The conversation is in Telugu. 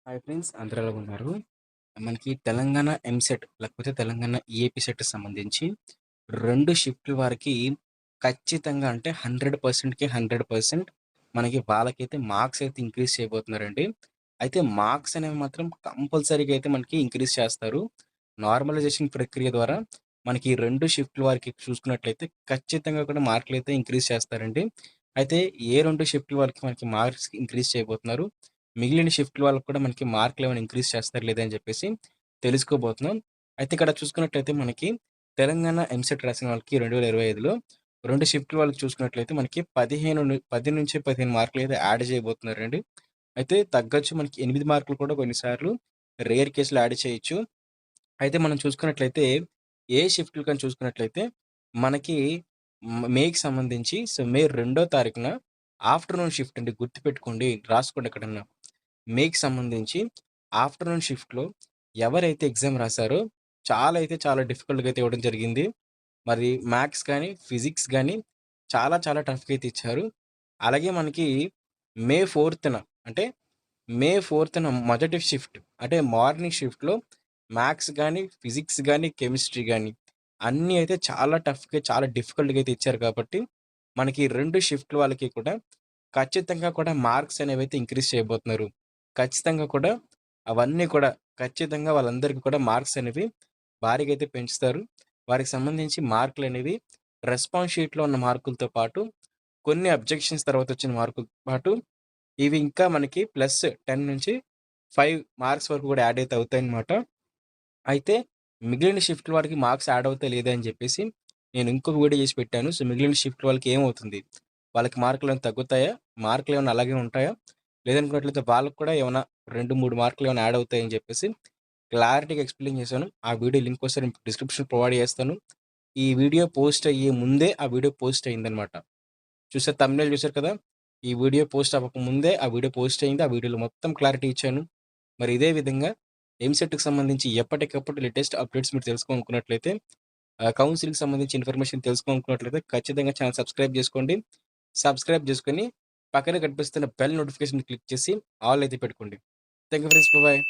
హాయ్ ఫ్రెండ్స్, అందరూ ఎలా ఉన్నారు? మనకి తెలంగాణ ఎంసెట్ లేకపోతే తెలంగాణ ఈఏపీ సెట్‌కి సంబంధించి 2 షిఫ్ట్‌ల వారికి ఖచ్చితంగా అంటే 100%కి 100% మనకి వాళ్ళకైతే మార్క్స్ అయితే ఇంక్రీజ్ చేయబోతున్నారండి. అయితే మార్క్స్ అనేవి మాత్రం కంపల్సరీగా అయితే మనకి ఇంక్రీజ్ చేస్తారు. నార్మలైజేషన్ ప్రక్రియ ద్వారా మనకి 2 షిఫ్ట్‌ల వారికి చూసుకున్నట్లయితే ఖచ్చితంగా కూడా మార్కులైతే ఇంక్రీజ్ చేస్తారండి. అయితే ఏ 2 షిఫ్ట్‌ల వారికి మనకి మార్క్స్ ఇంక్రీజ్ చేయబోతున్నారు? మిగిలిన షిఫ్ట్‌ల వాళ్ళకి కూడా మనకి మార్కులేమైనా ఇంక్రీజ్ చేస్తారా లేదా అని చెప్పేసి తెలుసుకోబోతున్నాం. అయితే ఇక్కడ చూసుకున్నట్లయితే మనకి తెలంగాణ ఎంసెట్ రాసిన వాళ్ళకి 2025లో 2 షిఫ్ట్‌ల వాళ్ళకి చూసుకున్నట్లయితే మనకి 10-15 మార్కులైతే యాడ్ చేయబోతున్నారండి. అయితే తగ్గొచ్చు, మనకి 8 మార్కులు కూడా కొన్నిసార్లు రేర్ కేస్‌లో యాడ్ చేయొచ్చు. అయితే మనం చూసుకున్నట్లయితే ఏ షిఫ్ట్‌లు కానీ చూసుకున్నట్లయితే మనకి మేకి సంబంధించి మే 2 తారీఖున ఆఫ్టర్‌నూన్ షిఫ్ట్ అండి. గుర్తుపెట్టుకోండి, రాసుకోండి ఎక్కడన్నా. మేకి సంబంధించి ఆఫ్టర్‌నూన్ షిఫ్ట్‌లో ఎవరైతే ఎగ్జామ్ రాసారో చాలా అయితే చాలా డిఫికల్ట్‌గా అయితే ఇవ్వడం జరిగింది. మరి మ్యాథ్స్ గాని, ఫిజిక్స్ గాని చాలా చాలా టఫ్‌గా అయితే ఇచ్చారు. అలాగే మనకి మే 4థ్ అంటే మే 4థ్ మొదటి షిఫ్ట్ అంటే మార్నింగ్ షిఫ్ట్‌లో మ్యాథ్స్ గాని, ఫిజిక్స్ గాని, కెమిస్ట్రీ గాని అన్నీ అయితే చాలా టఫ్‌గా, చాలా డిఫికల్ట్‌గా అయితే ఇచ్చారు కాబట్టి మనకి 2 షిఫ్ట్‌ల వాళ్ళకి కూడా ఖచ్చితంగా కూడా మార్క్స్ అనేవైతే ఇంక్రీజ్ చేయబోతున్నారు. ఖచ్చితంగా కూడా అవన్నీ కూడా ఖచ్చితంగా వాళ్ళందరికీ కూడా మార్క్స్ అనేవి భారీగా అయితే పెంచుతారు. వారికి సంబంధించి మార్కులనేవి రెస్పాన్స్ షీట్‌లో ఉన్న మార్కులతో పాటు, కొన్ని అబ్జెక్షన్స్ తర్వాత వచ్చిన మార్కులతో పాటు, ఇవి ఇంకా మనకి ప్లస్ 10 నుంచి 5 మార్క్స్ వరకు కూడా యాడ్ అయితే అవుతాయన్నమాట. అయితే మిగిలిన షిఫ్ట్‌ల వారికి మార్క్స్ యాడ్ అవుతాయా లేదా అని చెప్పేసి నేను ఇంకొక వీడియో చేసి పెట్టాను. సో, మిగిలిన షిఫ్ట్ వాళ్ళకి ఏమవుతుంది? వాళ్ళకి మార్కులేమైనా తగ్గుతాయా? మార్కులేమైనా అలాగే ఉంటాయా? లేదనుకున్నట్లయితే వాళ్ళకి కూడా ఏమన్నా 2, 3 మార్కులు ఏమైనా యాడ్ అవుతాయని చెప్పేసి క్లారిటీగా ఎక్స్‌ప్లెయిన్ చేశాను. ఆ వీడియో లింక్ ఒకసారి డిస్క్రిప్షన్ ప్రొవైడ్ చేస్తాను. ఈ వీడియో పోస్ట్ అయ్యే ముందే ఆ వీడియో పోస్ట్ అయిందనమాట. చూసారు, థంబ్‌నెయిల్ చూసారు కదా! ఈ వీడియో పోస్ట్ అవ్వక ముందే ఆ వీడియో పోస్ట్ అయింది. ఆ వీడియోలో మొత్తం క్లారిటీ ఇచ్చాను. మరి ఇదే విధంగా ఎంసెట్‌కి సంబంధించి ఎప్పటికప్పుడు లేటెస్ట్ అప్డేట్స్ మీరు తెలుసుకోవాలనుకున్నట్లయితే, కౌన్సెలింగ్‌కి సంబంధించి ఇన్ఫర్మేషన్ తెలుసుకోవాలనుకున్నట్లయితే ఖచ్చితంగా ఛానెల్ సబ్స్క్రైబ్ చేసుకోండి. సబ్స్క్రైబ్ చేసుకొని పక్కనే కనిపిస్తున్న బెల్ నోటిఫికేషన్ క్లిక్ చేసి ఆల్ అయితే పెట్టుకోండి. Thank you friends. బాయ్.